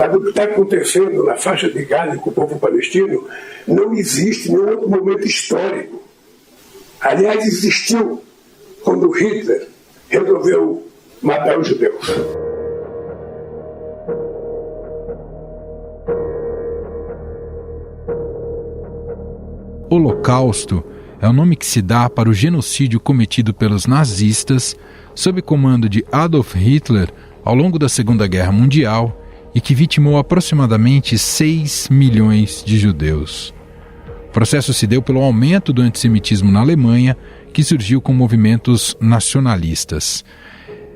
Mas o que está acontecendo na faixa de Gaza com o povo palestino não existe em nenhum outro momento histórico. Aliás, existiu quando Hitler resolveu matar os judeus. Holocausto é o nome que se dá para o genocídio cometido pelos nazistas sob comando de Adolf Hitler ao longo da Segunda Guerra Mundial e que vitimou aproximadamente 6 milhões de judeus. O processo se deu pelo aumento do antissemitismo na Alemanha, que surgiu com movimentos nacionalistas.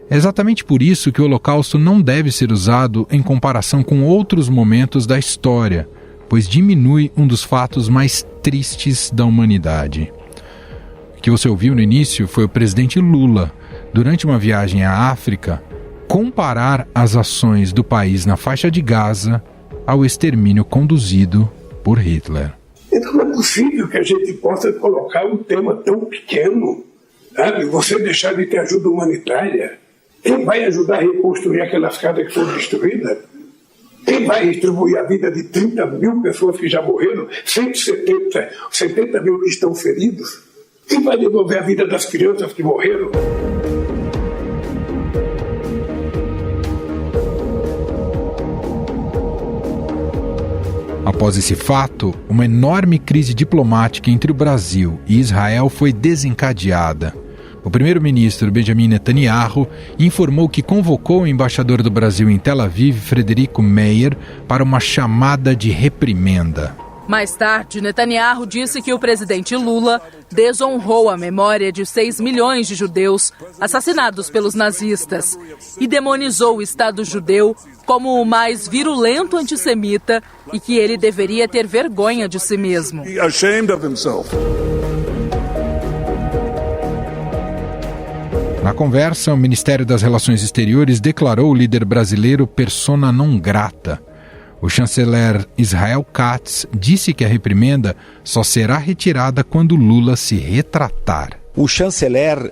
É exatamente por isso que o Holocausto não deve ser usado em comparação com outros momentos da história, pois diminui um dos fatos mais tristes da humanidade. O que você ouviu no início foi o presidente Lula, durante uma viagem à África, comparar as ações do país na faixa de Gaza ao extermínio conduzido por Hitler. Então não é possível que a gente possa colocar um tema tão pequeno, sabe? Você deixar de ter ajuda humanitária. Quem vai ajudar a reconstruir aquelas casas que foram destruídas? Quem vai distribuir a vida de 30 mil pessoas que já morreram, 70 mil que estão feridos? Quem vai devolver a vida das crianças que morreram? Após esse fato, uma enorme crise diplomática entre o Brasil e Israel foi desencadeada. O primeiro-ministro Benjamin Netanyahu informou que convocou o embaixador do Brasil em Tel Aviv, Frederico Meyer, para uma chamada de reprimenda. Mais tarde, Netanyahu disse que o presidente Lula desonrou a memória de 6 milhões de judeus assassinados pelos nazistas e demonizou o Estado judeu como o mais virulento antissemita e que ele deveria ter vergonha de si mesmo. Na conversa, o Ministério das Relações Exteriores declarou o líder brasileiro persona non grata. O chanceler Israel Katz disse que a reprimenda só será retirada quando Lula se retratar. O chanceler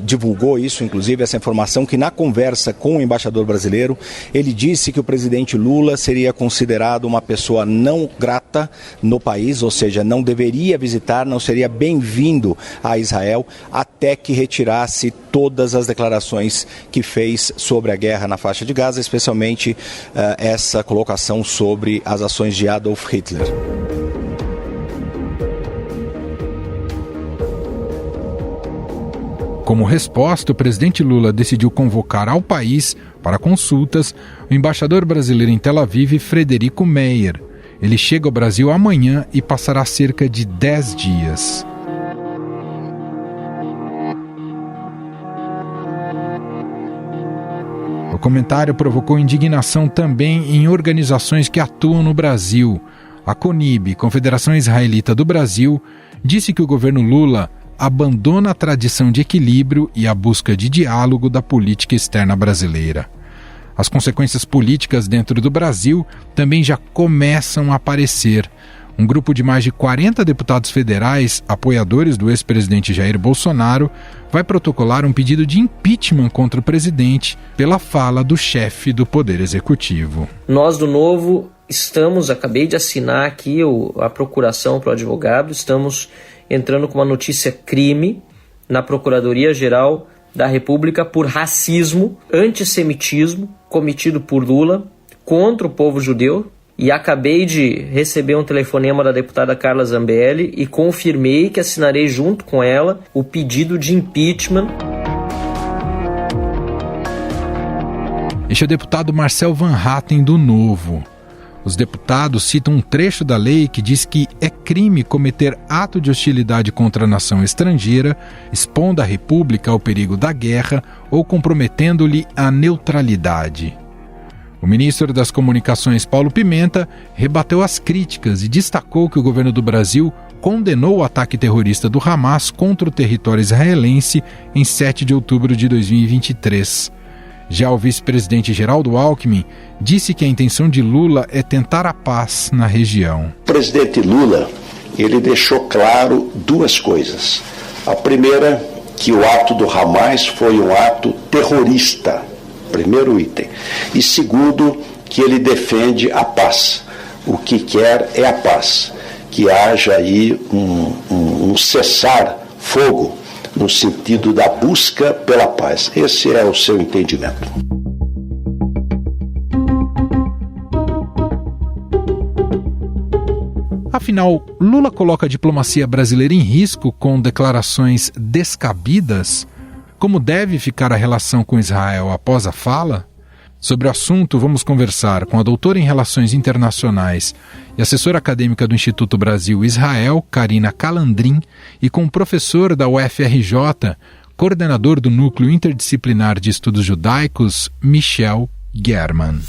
divulgou isso, inclusive, essa informação, que na conversa com o embaixador brasileiro, ele disse que o presidente Lula seria considerado uma pessoa não grata no país, ou seja, não deveria visitar, não seria bem-vindo a Israel, até que retirasse todas as declarações que fez sobre a guerra na faixa de Gaza, especialmente essa colocação sobre as ações de Adolf Hitler. Como resposta, o presidente Lula decidiu convocar ao país, para consultas, o embaixador brasileiro em Tel Aviv, Frederico Meyer. Ele chega ao Brasil amanhã e passará cerca de 10 dias. O comentário provocou indignação também em organizações que atuam no Brasil. A CONIB, Confederação Israelita do Brasil, disse que o governo Lula abandona a tradição de equilíbrio e a busca de diálogo da política externa brasileira. As consequências políticas dentro do Brasil também já começam a aparecer. Um grupo de mais de 40 deputados federais, apoiadores do ex-presidente Jair Bolsonaro, vai protocolar um pedido de impeachment contra o presidente pela fala do chefe do Poder Executivo. Nós do Novo acabei de assinar aqui a procuração para o advogado, estamos entrando com uma notícia crime na Procuradoria-Geral da República por racismo, antissemitismo cometido por Lula contra o povo judeu, e acabei de receber um telefonema da deputada Carla Zambelli e confirmei que assinarei junto com ela o pedido de impeachment. Este é o deputado Marcel Van Hatten do Novo. Os deputados citam um trecho da lei que diz que é crime cometer ato de hostilidade contra a nação estrangeira, expondo a República ao perigo da guerra ou comprometendo-lhe a neutralidade. O ministro das Comunicações, Paulo Pimenta, rebateu as críticas e destacou que o governo do Brasil condenou o ataque terrorista do Hamas contra o território israelense em 7 de outubro de 2023. Já o vice-presidente Geraldo Alckmin disse que a intenção de Lula é tentar a paz na região. O presidente Lula, ele deixou claro duas coisas. A primeira, que o ato do Hamas foi um ato terrorista, primeiro item. E segundo, que ele defende a paz. O que quer é a paz, que haja aí um cessar-fogo no sentido da busca pela paz. Esse é o seu entendimento. Afinal, Lula coloca a diplomacia brasileira em risco com declarações descabidas? Como deve ficar a relação com Israel após a fala? Sobre o assunto, vamos conversar com a doutora em Relações Internacionais e assessora acadêmica do Instituto Brasil-Israel, Karina Calandrin, e com o professor da UFRJ, coordenador do Núcleo Interdisciplinar de Estudos Judaicos, Michel German.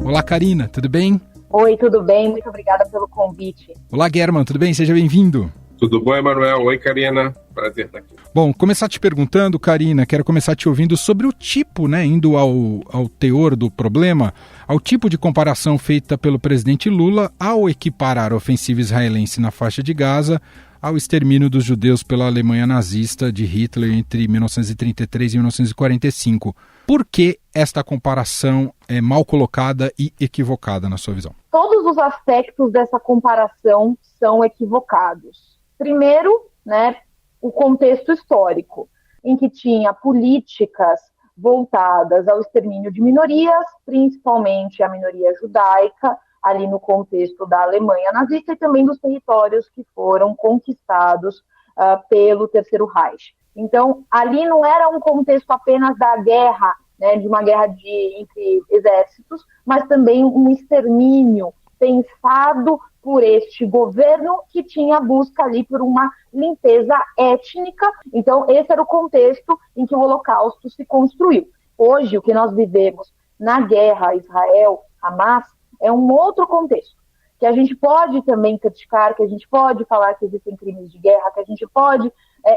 Olá, Karina, tudo bem? Oi, tudo bem? Muito obrigada pelo convite. Olá, German, tudo bem? Seja bem-vindo. Tudo bom, Emanuel? Oi, Karina. Prazer estar aqui. Bom, começar te perguntando, Karina, quero começar te ouvindo sobre o tipo, indo ao teor do problema, ao tipo de comparação feita pelo presidente Lula ao equiparar a ofensiva israelense na faixa de Gaza ao extermínio dos judeus pela Alemanha nazista de Hitler entre 1933 e 1945. Por que esta comparação é mal colocada e equivocada, na sua visão? Todos os aspectos dessa comparação são equivocados. Primeiro, o contexto histórico, em que tinha políticas voltadas ao extermínio de minorias, principalmente a minoria judaica, ali no contexto da Alemanha nazista e também dos territórios que foram conquistados pelo Terceiro Reich. Então, ali não era um contexto apenas da guerra, de uma guerra entre exércitos, mas também um extermínio pensado por este governo que tinha a busca ali por uma limpeza étnica. Então, esse era o contexto em que o Holocausto se construiu. Hoje, o que nós vivemos na guerra Israel-Hamas é um outro contexto, que a gente pode também criticar, que a gente pode falar que existem crimes de guerra, que a gente pode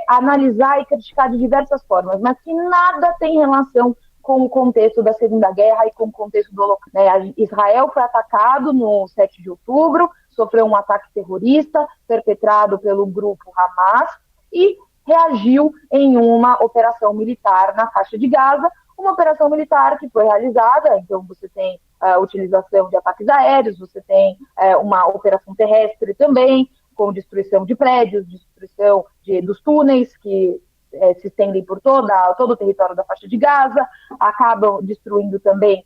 analisar e criticar de diversas formas, mas que nada tem relação com o contexto da Segunda Guerra e com o contexto do Holocausto. Israel foi atacado no 7 de outubro, sofreu um ataque terrorista perpetrado pelo grupo Hamas e reagiu em uma operação militar na faixa de Gaza, uma operação militar que foi realizada, então você tem a utilização de ataques aéreos, você tem uma operação terrestre também, com destruição de prédios, destruição dos túneis que se estendem por todo o território da faixa de Gaza, acabam destruindo também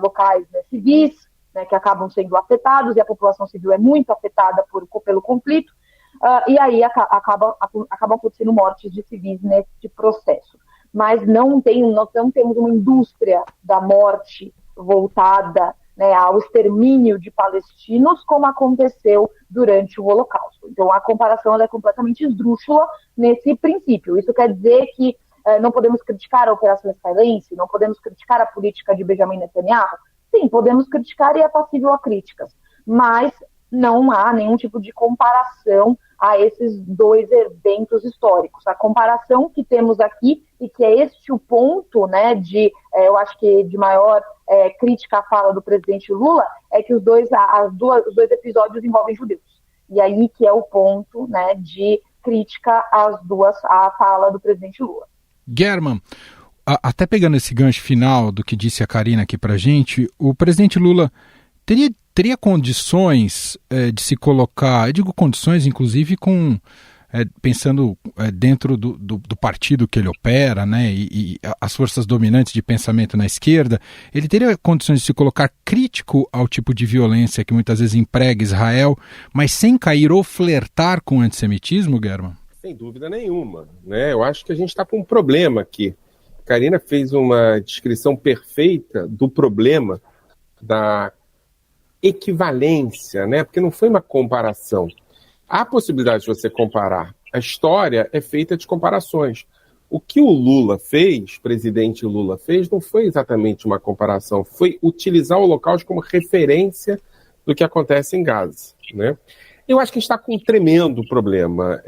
locais civis, que acabam sendo afetados, e a população civil é muito afetada pelo conflito, e aí acabam acontecendo mortes de civis nesse processo. Mas não temos uma indústria da morte voltada ao extermínio de palestinos, como aconteceu durante o Holocausto. Então, a comparação é completamente esdrúxula nesse princípio. Isso quer dizer que não podemos criticar a operação israelense, não podemos criticar a política de Benjamin Netanyahu? Sim, podemos criticar e é passível a críticas, mas não há nenhum tipo de comparação a esses dois eventos históricos. A comparação que temos aqui, e que é este o ponto, eu acho que de maior crítica à fala do presidente Lula, é que os dois episódios envolvem judeus. E aí que é o ponto, de crítica à fala do presidente Lula. German, até pegando esse gancho final do que disse a Karina aqui pra gente, o presidente Lula teria condições de se colocar, eu digo condições inclusive pensando dentro do partido que ele opera, e as forças dominantes de pensamento na esquerda, ele teria condições de se colocar crítico ao tipo de violência que muitas vezes emprega Israel, mas sem cair ou flertar com o antissemitismo, German? Sem dúvida nenhuma. Eu acho que a gente está com um problema aqui. A Karina fez uma descrição perfeita do problema da equivalência, porque não foi uma comparação. Há a possibilidade de você comparar. A história é feita de comparações. O que o Lula fez, o presidente Lula fez, não foi exatamente uma comparação, foi utilizar o Holocausto como referência do que acontece em Gaza. Eu acho que a gente está com um tremendo problema,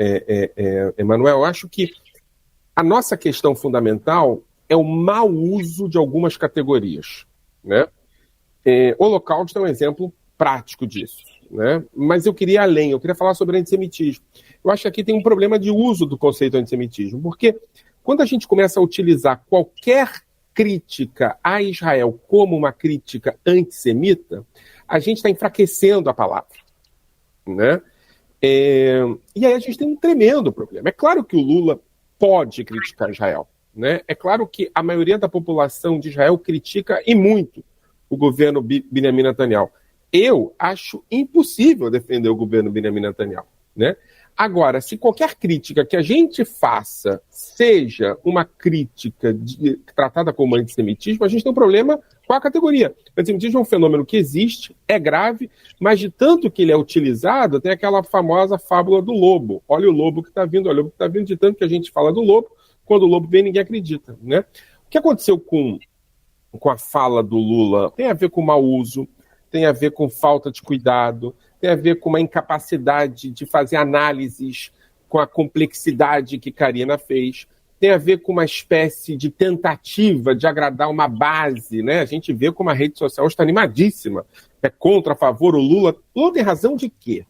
Emanuel. Eu acho que a nossa questão fundamental é o mau uso de algumas categorias. O Holocausto é um exemplo prático disso. Mas eu queria ir além, eu queria falar sobre antissemitismo. Eu acho que aqui tem um problema de uso do conceito antissemitismo, porque Quando a gente começa a utilizar qualquer crítica a Israel como uma crítica antissemita, a gente está enfraquecendo a palavra, né? E aí a gente tem um tremendo problema. É claro que o Lula pode criticar Israel, né? É claro que a maioria da população de Israel critica e muito o governo Benjamin Netanyahu. Eu acho impossível defender o governo Benjamin Netanyahu, né? Agora, se qualquer crítica que a gente faça seja uma crítica tratada como antissemitismo, a gente tem um problema com a categoria. O antissemitismo é um fenômeno que existe, é grave, mas de tanto que ele é utilizado, tem aquela famosa fábula do lobo. Olha o lobo que está vindo, olha o lobo que está vindo, de tanto que a gente fala do lobo, quando o lobo vem, ninguém acredita, né? O que aconteceu com a fala do Lula tem a ver com mau uso, tem a ver com falta de cuidado, tem a ver com uma incapacidade de fazer análises com a complexidade que Karina fez, tem a ver com uma espécie de tentativa de agradar uma base, né? A gente vê como a rede social está animadíssima, é contra, a favor, o Lula. Lula tem razão de quê?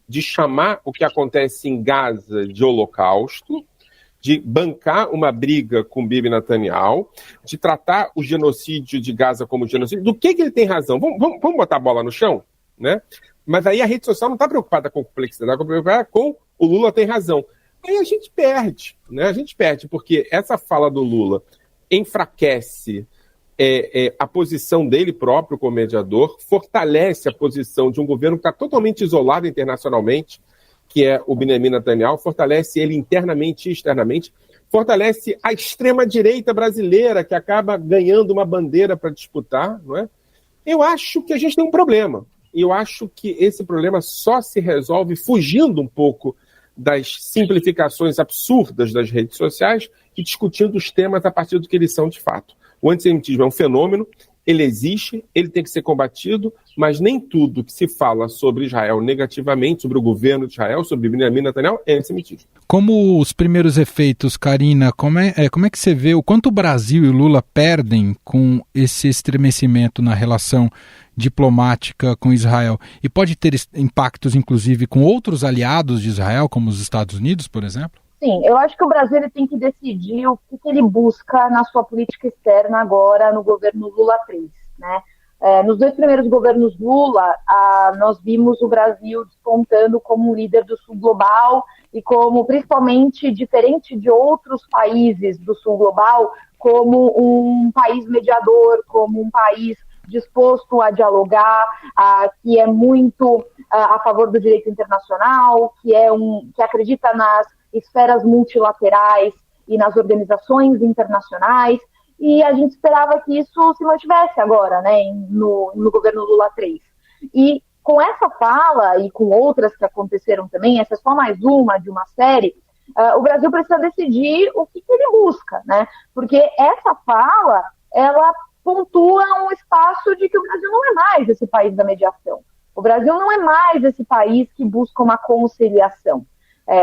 De chamar o que acontece em Gaza de holocausto, de bancar uma briga com Bibi Netanyahu, de tratar o genocídio de Gaza como genocídio. Do que ele tem razão? Vamos botar a bola no chão, né? Mas aí a rede social não está preocupada com complexidade, está preocupada com o Lula tem razão. Aí a gente perde, né? A gente perde, porque essa fala do Lula enfraquece a posição dele próprio como mediador, fortalece a posição de um governo que está totalmente isolado internacionalmente, que é o Benjamin Netanyahu, fortalece ele internamente e externamente, fortalece a extrema-direita brasileira, que acaba ganhando uma bandeira para disputar, não é? Eu acho que a gente tem um problema. E eu acho que esse problema só se resolve fugindo um pouco das simplificações absurdas das redes sociais e discutindo os temas a partir do que eles são de fato. O antissemitismo é um fenômeno, ele existe, ele tem que ser combatido, mas nem tudo que se fala sobre Israel negativamente, sobre o governo de Israel, sobre Benjamin Netanyahu, é antissemitismo. Como os primeiros efeitos, Karina, como é que você vê o quanto o Brasil e o Lula perdem com esse estremecimento na relação diplomática com Israel? E pode ter impactos, inclusive, com outros aliados de Israel, como os Estados Unidos, por exemplo? Sim, eu acho que o Brasil ele tem que decidir o que ele busca na sua política externa agora no governo Lula 3, né? Nos 2 primeiros governos Lula, nós vimos o Brasil despontando como um líder do Sul Global e como, principalmente, diferente de outros países do Sul Global, como um país mediador, como um país disposto a dialogar, que é muito a favor do direito internacional, que acredita nas esferas multilaterais e nas organizações internacionais, e a gente esperava que isso se mantivesse agora, né, no governo Lula 3. E com essa fala e com outras que aconteceram também, essa é só mais uma de uma série, o Brasil precisa decidir o que ele busca, né, porque essa fala, ela pontua um espaço de que o Brasil não é mais esse país da mediação. O Brasil não é mais esse país que busca uma conciliação.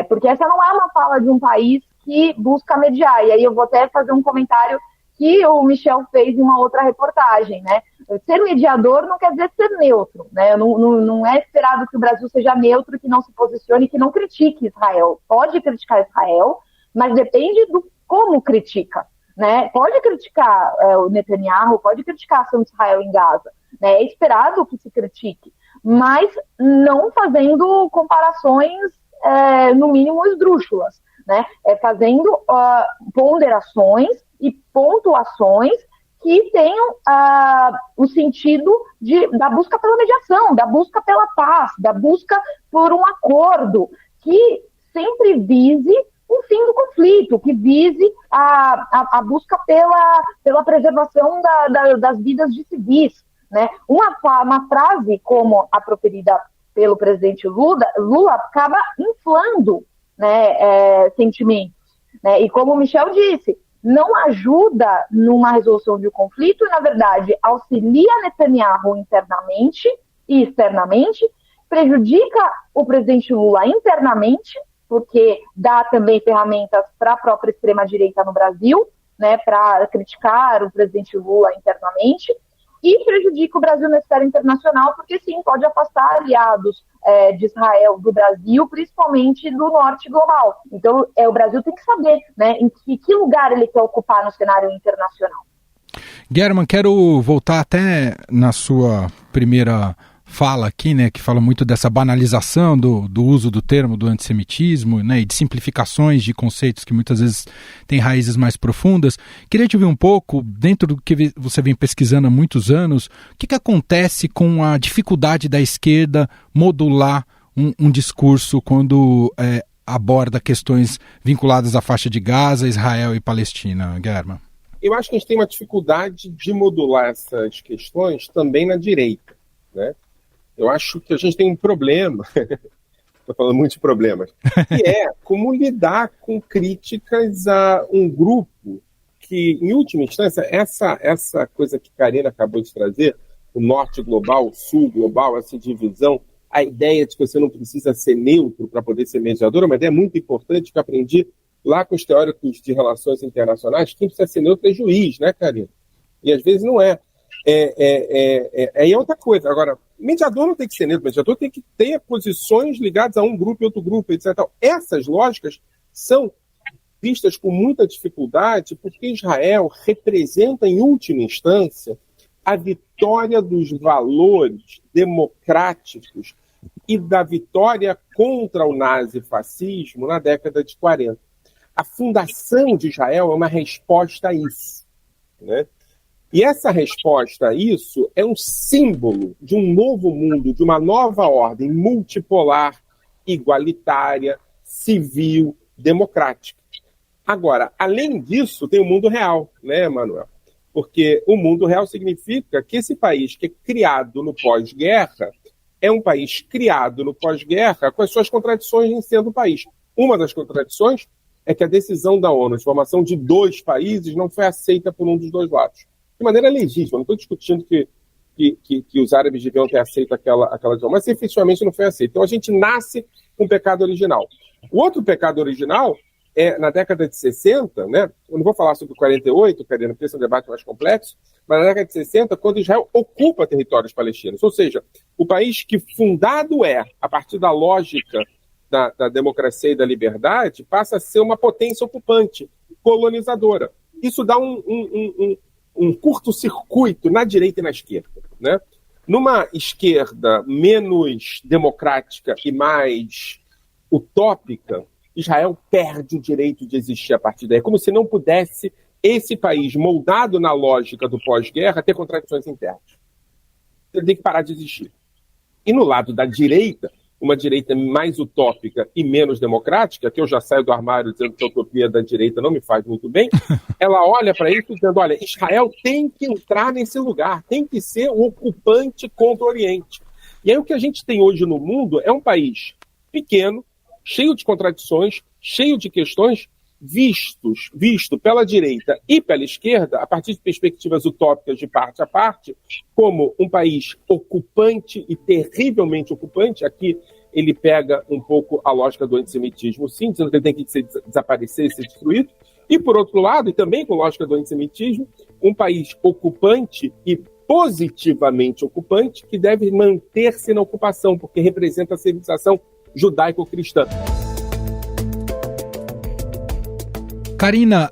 Porque essa não é uma fala de um país que busca mediar. E aí eu vou até fazer um comentário que o Michel fez em uma outra reportagem, né? Ser mediador não quer dizer ser neutro, né? Não é esperado que o Brasil seja neutro, que não se posicione, que não critique Israel. Pode criticar Israel, mas depende do como critica, né? Pode criticar o Netanyahu, pode criticar a ação de Israel em Gaza, né? É esperado que se critique, mas não fazendo comparações no mínimo esdrúxulas, né? Fazendo ponderações e pontuações que tenham o sentido da busca pela mediação, da busca pela paz, da busca por um acordo que sempre vise o fim do conflito, que vise a busca pela preservação das vidas de civis, né? Uma frase como a proferida pelo presidente Lula acaba inflando, né, sentimentos, né? E como o Michel disse, não ajuda numa resolução de um conflito e, na verdade, auxilia Netanyahu internamente e externamente, prejudica o presidente Lula internamente, porque dá também ferramentas para a própria extrema-direita no Brasil, né, para criticar o presidente Lula internamente, e prejudica o Brasil na esfera internacional, porque sim, pode afastar aliados de Israel do Brasil, principalmente do norte global. Então, o Brasil tem que saber, né, em que lugar ele quer ocupar no cenário internacional. German, quero voltar até na sua primeira fala aqui, né, que fala muito dessa banalização do uso do termo do antissemitismo, né, e de simplificações de conceitos que muitas vezes têm raízes mais profundas. Queria te ouvir um pouco, dentro do que você vem pesquisando há muitos anos, o que acontece com a dificuldade da esquerda modular um discurso quando aborda questões vinculadas à faixa de Gaza, Israel e Palestina, German? Eu acho que a gente tem uma dificuldade de modular essas questões também na direita, né? Eu acho que a gente tem um problema, estou falando muito de problemas, que é como lidar com críticas a um grupo que, em última instância, essa coisa que Karina acabou de trazer, o norte global, o sul global, essa divisão, a ideia de que você não precisa ser neutro para poder ser mediador, é uma ideia muito importante que eu aprendi lá com os teóricos de relações internacionais. Quem precisa ser neutro é juiz, né, Karina? E às vezes não é. Aí é outra coisa. Agora, mediador não tem que ser neutro, mediador tem que ter posições ligadas a um grupo e outro grupo, etc. Essas lógicas são vistas com muita dificuldade porque Israel representa, em última instância, a vitória dos valores democráticos e da vitória contra o nazifascismo na década de 40. A fundação de Israel é uma resposta a isso, né? E essa resposta a isso é um símbolo de um novo mundo, de uma nova ordem multipolar, igualitária, civil, democrática. Agora, além disso, tem o mundo real, né, Manuel? Porque o mundo real significa que esse país que é criado no pós-guerra é um país criado no pós-guerra com as suas contradições em sendo um país. Uma das contradições é que a decisão da ONU de formação de 2 países não foi aceita por um dos 2 lados. De maneira legítima, não estou discutindo que os árabes deviam ter aceito aquela decisão, mas efetivamente não foi aceito. Então a gente nasce com um pecado original. O outro pecado original é, na década de 60, né? Eu não vou falar sobre 48, Karina, porque esse é um debate mais complexo, mas na década de 60, quando Israel ocupa territórios palestinos, ou seja, o país que fundado a partir da lógica da democracia e da liberdade, passa a ser uma potência ocupante, colonizadora. Isso dá um curto-circuito na direita e na esquerda, né? Numa esquerda menos democrática e mais utópica, Israel perde o direito de existir a partir daí. É como se não pudesse esse país, moldado na lógica do pós-guerra, ter contradições internas. Ele tem que parar de existir. E no lado da direita, uma direita mais utópica e menos democrática, que eu já saio do armário dizendo que a utopia da direita não me faz muito bem, ela olha para isso dizendo, olha, Israel tem que entrar nesse lugar, tem que ser o ocupante contra o Oriente. E aí o que a gente tem hoje no mundo é um país pequeno, cheio de contradições, cheio de questões, visto pela direita e pela esquerda, a partir de perspectivas utópicas de parte a parte, como um país ocupante e terrivelmente ocupante. Aqui ele pega um pouco a lógica do antissemitismo, sim, dizendo que ele tem que desaparecer e ser destruído. E, por outro lado, e também com lógica do antissemitismo, um país ocupante e positivamente ocupante que deve manter-se na ocupação, porque representa a civilização judaico-cristã. Karina,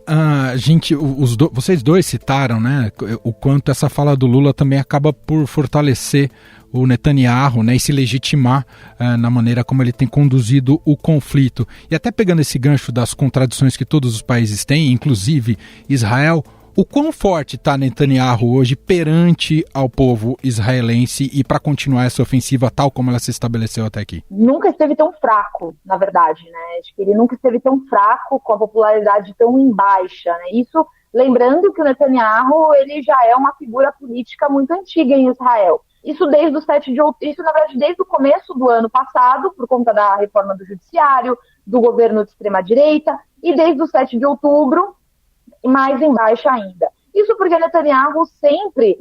vocês dois citaram, né, o quanto essa fala do Lula também acaba por fortalecer o Netanyahu, né, e se legitimar na maneira como ele tem conduzido o conflito. E até pegando esse gancho das contradições que todos os países têm, inclusive Israel, o quão forte está Netanyahu hoje perante ao povo israelense e para continuar essa ofensiva tal como ela se estabeleceu até aqui? Nunca esteve tão fraco, na verdade, né? Acho que ele nunca esteve tão fraco, com a popularidade tão em baixa, né? Isso, lembrando que o Netanyahu, ele já é uma figura política muito antiga em Israel. Isso desde o 7 de outubro, isso na verdade desde o começo do ano passado, por conta da reforma do judiciário, do governo de extrema-direita, e desde o 7 de outubro, mais em baixa ainda. Isso porque Netanyahu sempre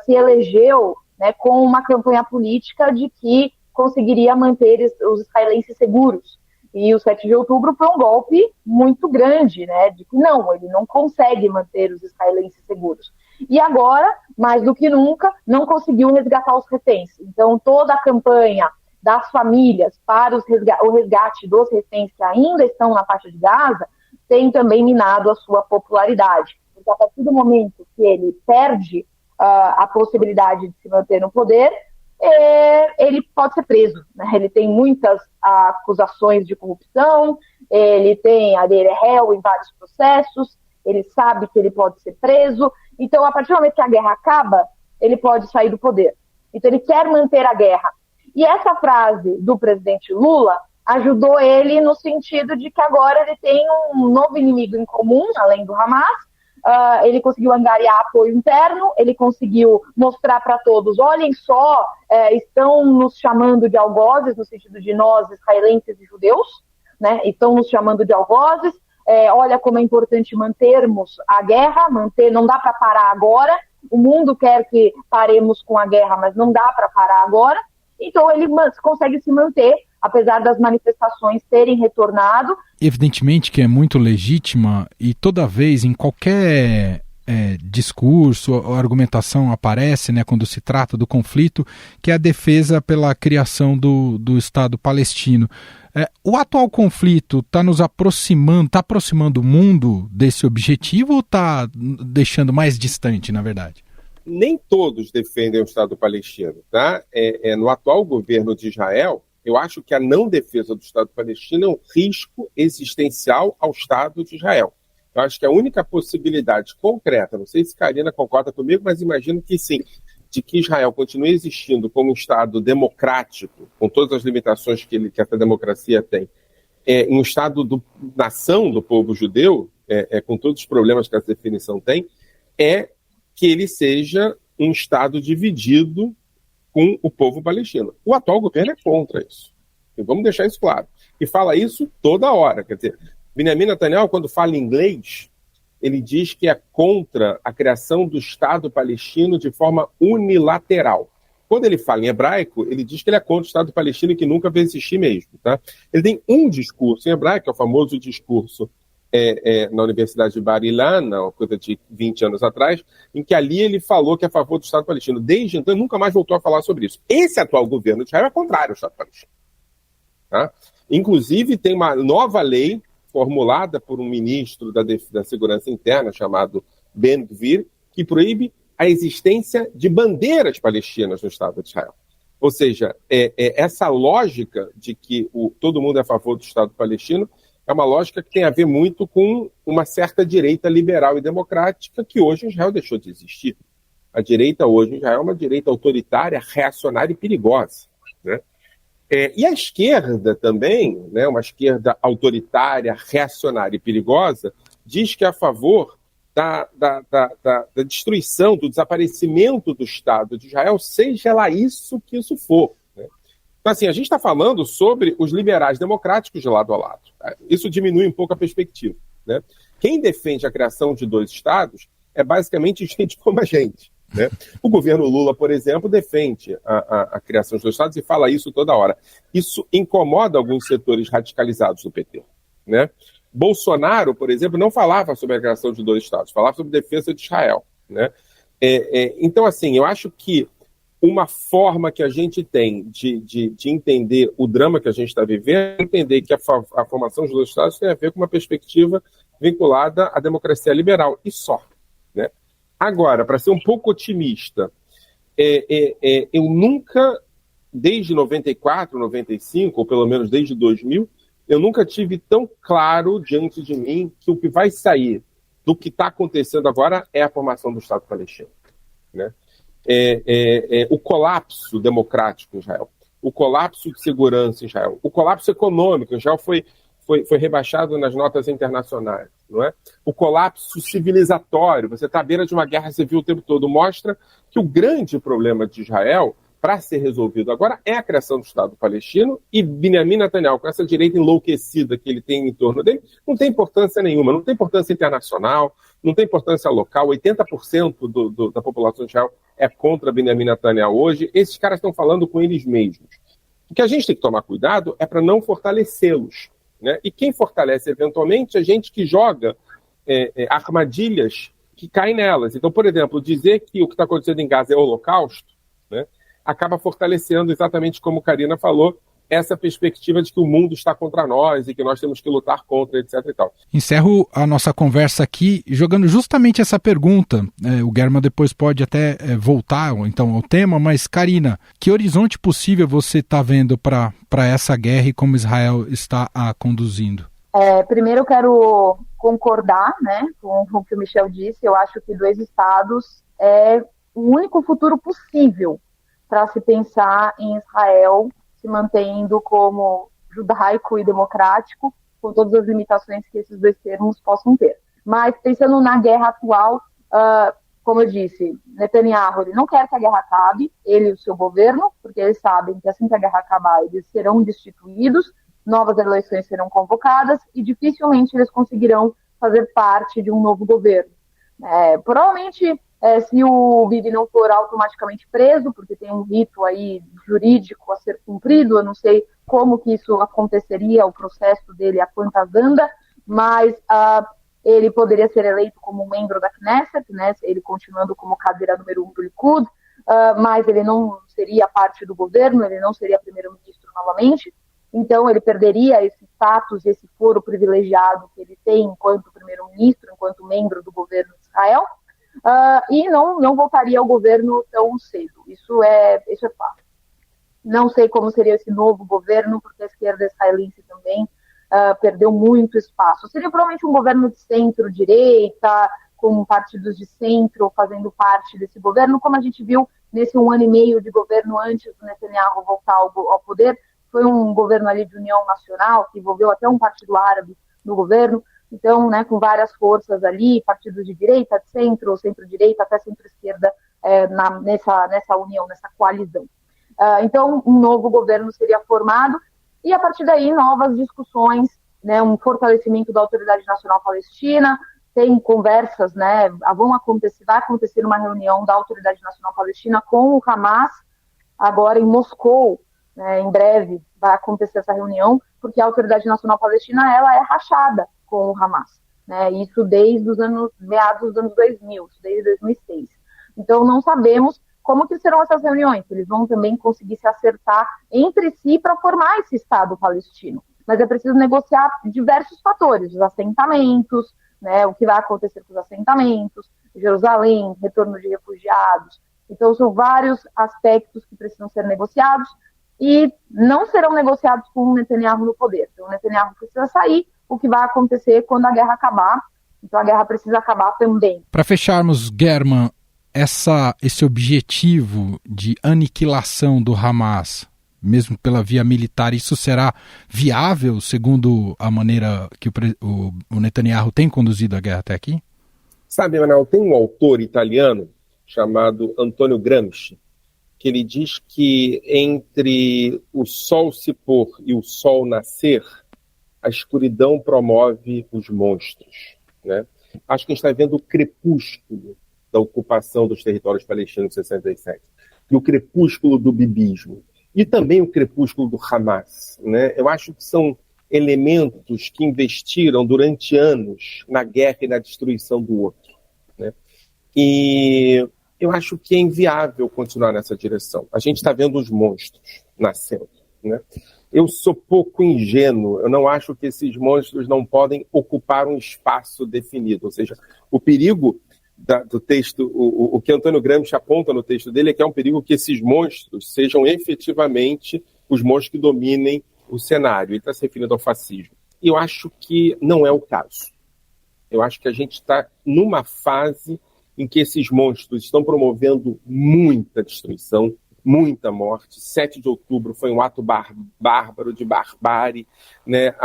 se elegeu, né, com uma campanha política de que conseguiria manter os israelenses seguros. E o 7 de outubro foi um golpe muito grande, né, de que não, ele não consegue manter os israelenses seguros. E agora, mais do que nunca, não conseguiu resgatar os reféns. Então, toda a campanha das famílias para o resgate dos reféns que ainda estão na faixa de Gaza tem também minado a sua popularidade. Porque a partir do momento que ele perde a possibilidade de se manter no poder, ele pode ser preso, né? Ele tem muitas acusações de corrupção, ele é réu em vários processos, ele sabe que ele pode ser preso. Então, a partir do momento que a guerra acaba, ele pode sair do poder. Então, ele quer manter a guerra. E essa frase do presidente Lula ajudou ele no sentido de que agora ele tem um novo inimigo em comum, além do Hamas. Ele conseguiu angariar apoio interno, ele conseguiu mostrar para todos, olhem só, estão nos chamando de algozes, no sentido de nós, israelenses e judeus, né? Estão nos chamando de algozes, olha como é importante mantermos a guerra, não dá para parar agora, o mundo quer que paremos com a guerra, mas não dá para parar agora. Então ele consegue se manter, apesar das manifestações terem retornado. Evidentemente que é muito legítima e toda vez, em qualquer discurso ou argumentação aparece, né, quando se trata do conflito, que é a defesa pela criação do Estado palestino. O atual conflito está aproximando o mundo desse objetivo ou está deixando mais distante, na verdade? Nem todos defendem o Estado palestino, tá? No atual governo de Israel, eu acho que a não defesa do Estado palestino é um risco existencial ao Estado de Israel. Eu acho que a única possibilidade concreta, não sei se Karina concorda comigo, mas imagino que sim, de que Israel continue existindo como um Estado democrático, com todas as limitações que essa democracia tem, um Estado nação do povo judeu, com todos os problemas que essa definição tem, que ele seja um Estado dividido com o povo palestino. O atual governo é contra isso. E vamos deixar isso claro. E fala isso toda hora. Quer dizer, Benjamin Netanyahu, quando fala inglês, ele diz que é contra a criação do Estado palestino de forma unilateral. Quando ele fala em hebraico, ele diz que ele é contra o Estado palestino e que nunca vai existir mesmo. Tá? Ele tem um discurso em hebraico, que é o famoso discurso na Universidade de Bar Ilan, uma coisa de 20 anos atrás, em que ali ele falou que é a favor do Estado palestino. Desde então, ele nunca mais voltou a falar sobre isso. Esse atual governo de Israel é contrário ao Estado palestino. Tá? Inclusive, tem uma nova lei formulada por um ministro da Segurança Interna, chamado Ben-Gvir, que proíbe a existência de bandeiras palestinas no Estado de Israel. Ou seja, essa lógica de que todo mundo é a favor do Estado palestino é uma lógica que tem a ver muito com uma certa direita liberal e democrática que hoje em Israel deixou de existir. A direita hoje em Israel é uma direita autoritária, reacionária e perigosa, né? E a esquerda também, né, uma esquerda autoritária, reacionária e perigosa, diz que é a favor da destruição, do desaparecimento do Estado de Israel, seja lá isso que isso for. Então, assim, a gente está falando sobre os liberais democráticos de lado a lado. Isso diminui um pouco a perspectiva, né? Quem defende a criação de dois estados é basicamente gente como a gente, né? O governo Lula, por exemplo, defende a criação de dois estados e fala isso toda hora. Isso incomoda alguns setores radicalizados do PT, né? Bolsonaro, por exemplo, não falava sobre a criação de dois estados, falava sobre defesa de Israel, né? Então, assim, eu acho que uma forma que a gente tem de entender o drama que a gente está vivendo é entender que a formação dos dois estados tem a ver com uma perspectiva vinculada à democracia liberal, e só, né? Agora, para ser um pouco otimista, eu nunca, desde 94, 95, ou pelo menos desde 2000, eu nunca tive tão claro diante de mim que o que vai sair do que está acontecendo agora é a formação do Estado palestino, né? O colapso democrático em Israel, o colapso de segurança em Israel, o colapso econômico em Israel foi rebaixado nas notas internacionais, não é? O colapso civilizatório, você está à beira de uma guerra civil o tempo todo, mostra que o grande problema de Israel, para ser resolvido agora, é a criação do Estado palestino, e Benjamin Netanyahu, com essa direita enlouquecida que ele tem em torno dele, não tem importância nenhuma, não tem importância internacional, não tem importância local, 80% da população de Israel é contra Benjamin Netanyahu hoje. Esses caras estão falando com eles mesmos. O que a gente tem que tomar cuidado é para não fortalecê-los, né? E quem fortalece eventualmente é gente que joga armadilhas que caem nelas. Então, por exemplo, dizer que o que está acontecendo em Gaza é holocausto, né, acaba fortalecendo, exatamente como Karina falou, essa perspectiva de que o mundo está contra nós e que nós temos que lutar contra, etc. e tal. Encerro a nossa conversa aqui jogando justamente essa pergunta. O German depois pode até voltar então ao tema, mas Karina, que horizonte possível você está vendo para essa guerra e como Israel está a conduzindo? Primeiro eu quero concordar, né, com o que o Michel disse. Eu acho que 2 estados é o único futuro possível para se pensar em Israel se mantendo como judaico e democrático, com todas as limitações que esses 2 termos possam ter. Mas pensando na guerra atual, como eu disse, Netanyahu ele não quer que a guerra acabe, ele e o seu governo, porque eles sabem que assim que a guerra acabar, eles serão destituídos, novas eleições serão convocadas e dificilmente eles conseguirão fazer parte de um novo governo. Provavelmente, se o Bibi não for automaticamente preso, porque tem um rito aí jurídico a ser cumprido, eu não sei como que isso aconteceria, o processo dele, a quantas anda, mas ele poderia ser eleito como um membro da Knesset, né, ele continuando como cadeira número 1 do Likud, mas ele não seria parte do governo, ele não seria primeiro-ministro novamente, então ele perderia esse status, esse foro privilegiado que ele tem enquanto primeiro-ministro, enquanto membro do governo de Israel, e não voltaria ao governo tão cedo. Isso é fato. Não sei como seria esse novo governo, porque a esquerda israelense também perdeu muito espaço. Seria provavelmente um governo de centro-direita, com partidos de centro fazendo parte desse governo, como a gente viu nesse 1 ano e meio de governo antes do Netanyahu voltar ao poder. Foi um governo ali de união nacional, que envolveu até um partido árabe no governo. Então, né, com várias forças ali, partidos de direita, de centro, centro-direita, até centro-esquerda, nessa união, nessa coalizão. Então, um novo governo seria formado e, a partir daí, novas discussões, né, um fortalecimento da Autoridade Nacional Palestina, tem conversas, né, vai acontecer uma reunião da Autoridade Nacional Palestina com o Hamas, agora em Moscou, né, em breve vai acontecer essa reunião, porque a Autoridade Nacional Palestina ela é rachada com o Hamas, né? Isso desde os meados dos anos 2000, desde 2006. Então não sabemos como que serão essas reuniões. Eles vão também conseguir se acertar entre si para formar esse Estado palestino. Mas é preciso negociar diversos fatores, os assentamentos, né? O que vai acontecer com os assentamentos, Jerusalém, retorno de refugiados. Então são vários aspectos que precisam ser negociados e não serão negociados com o Netanyahu no poder. Então o Netanyahu precisa sair. O que vai acontecer quando a guerra acabar. Então a guerra precisa acabar também. Para fecharmos, German, esse objetivo de aniquilação do Hamas, mesmo pela via militar, isso será viável segundo a maneira que o Netanyahu tem conduzido a guerra até aqui? Sabe, Manuel, tem um autor italiano chamado Antonio Gramsci, que ele diz que entre o sol se pôr e o sol nascer, a escuridão promove os monstros, né? Acho que a gente está vendo o crepúsculo da ocupação dos territórios palestinos em 67, e o crepúsculo do bibismo, e também o crepúsculo do Hamas, né? Eu acho que são elementos que investiram durante anos na guerra e na destruição do outro, né? E eu acho que é inviável continuar nessa direção. A gente está vendo os monstros nascendo, né? Eu sou pouco ingênuo, eu não acho que esses monstros não podem ocupar um espaço definido, ou seja, o perigo do texto, o que Antônio Gramsci aponta no texto dele é que é um perigo que esses monstros sejam efetivamente os monstros que dominem o cenário. Ele está se referindo ao fascismo. E eu acho que não é o caso. Eu acho que a gente está numa fase em que esses monstros estão promovendo muita destruição, muita morte. 7 de outubro foi um ato bárbaro de barbárie, né?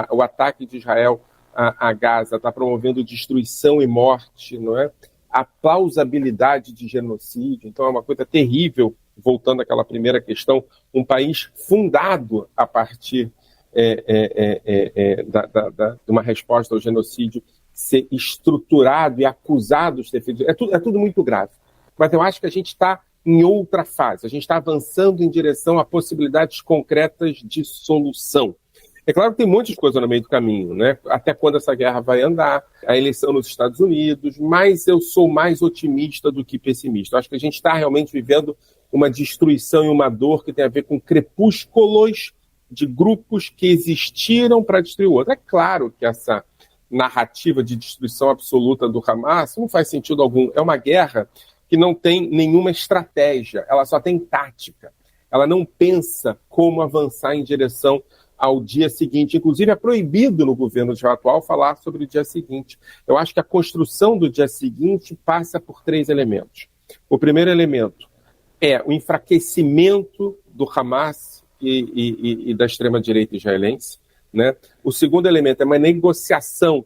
O ataque de Israel a Gaza está promovendo destruição e morte, não é? A plausibilidade de genocídio, então é uma coisa terrível, voltando àquela primeira questão, um país fundado a partir de uma resposta ao genocídio ser estruturado e acusado de ter feito. É tudo muito grave. Mas eu acho que a gente está em outra fase, a gente está avançando em direção a possibilidades concretas de solução. É claro que tem um monte de coisa no meio do caminho, né? Até quando essa guerra vai andar, a eleição nos Estados Unidos, mas eu sou mais otimista do que pessimista. Eu acho que a gente está realmente vivendo uma destruição e uma dor que tem a ver com crepúsculos de grupos que existiram para destruir o outro. É claro que essa narrativa de destruição absoluta do Hamas não faz sentido algum. É uma guerra que não tem nenhuma estratégia, ela só tem tática. Ela não pensa como avançar em direção ao dia seguinte. Inclusive, é proibido no governo atual falar sobre o dia seguinte. Eu acho que a construção do dia seguinte passa por 3 elementos. O primeiro elemento é o enfraquecimento do Hamas e da extrema-direita israelense, né? O segundo elemento é uma negociação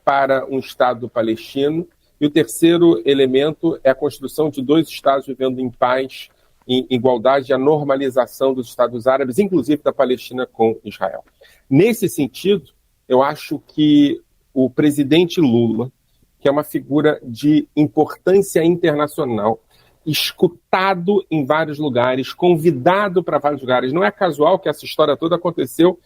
para um Estado palestino. E o terceiro elemento é a construção de 2 Estados vivendo em paz, em igualdade e a normalização dos Estados árabes, inclusive da Palestina com Israel. Nesse sentido, eu acho que o presidente Lula, que é uma figura de importância internacional, escutado em vários lugares, convidado para vários lugares, não é casual que essa história toda aconteceu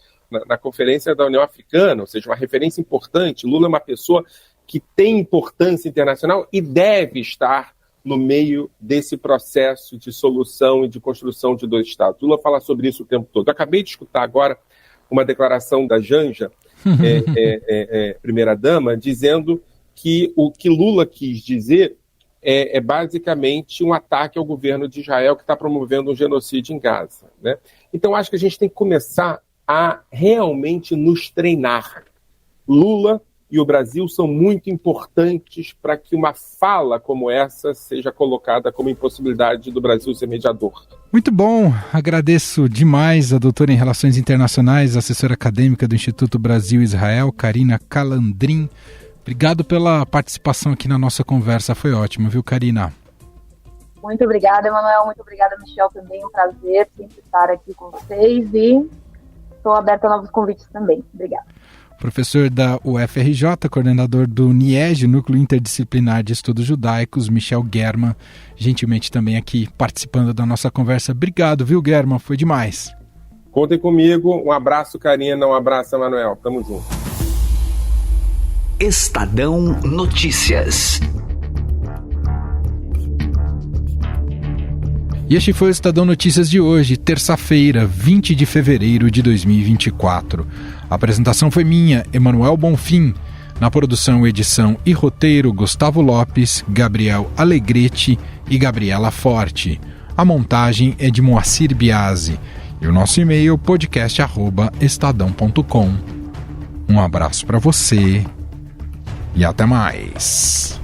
na Conferência da União Africana, ou seja, uma referência importante. Lula é uma pessoa que tem importância internacional e deve estar no meio desse processo de solução e de construção de 2 Estados. Lula fala sobre isso o tempo todo. Eu acabei de escutar agora uma declaração da Janja, primeira-dama, dizendo que o que Lula quis dizer é basicamente um ataque ao governo de Israel que está promovendo um genocídio em Gaza, né? Então, acho que a gente tem que começar a realmente nos treinar. Lula e o Brasil são muito importantes para que uma fala como essa seja colocada como impossibilidade do Brasil ser mediador. Muito bom, agradeço demais a doutora em Relações Internacionais, assessora acadêmica do Instituto Brasil-Israel, Karina Calandrin. Obrigado pela participação aqui na nossa conversa, foi ótimo, viu, Karina? Muito obrigada, Emanuel, muito obrigada, Michel, também um prazer sempre estar aqui com vocês e estou aberta a novos convites também. Obrigada. Professor da UFRJ, coordenador do NIEG, Núcleo Interdisciplinar de Estudos Judaicos, Michel German, gentilmente também aqui participando da nossa conversa. Obrigado, viu, German? Foi demais. Contem comigo. Um abraço, Karina. Um abraço, Emanuel. Tamo junto. Estadão Notícias. E este foi o Estadão Notícias de hoje, terça-feira, 20 de fevereiro de 2024. A apresentação foi minha, Emanuel Bonfim. Na produção, edição e roteiro, Gustavo Lopes, Gabriel Alegrete e Gabriela Forte. A montagem é de Moacir Biasi. E o nosso e-mail, podcast@estadão.com. Um abraço para você e até mais.